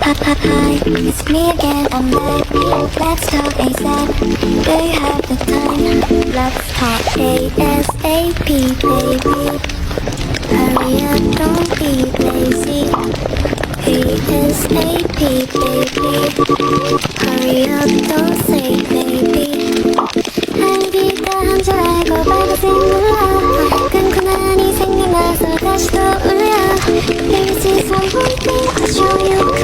Hi, it's me again, I'm back. Let's talk ASAP. Do you have the time? Let's talk ASAP, baby. Hurry up, don't be lazy. ASAP, baby. Hurry up, don't say baby. 한기가 한 줄 알고 빨간색 눌러. 끊고 나니 생각나서 다시 또 울려. This is one more thing I'll show you.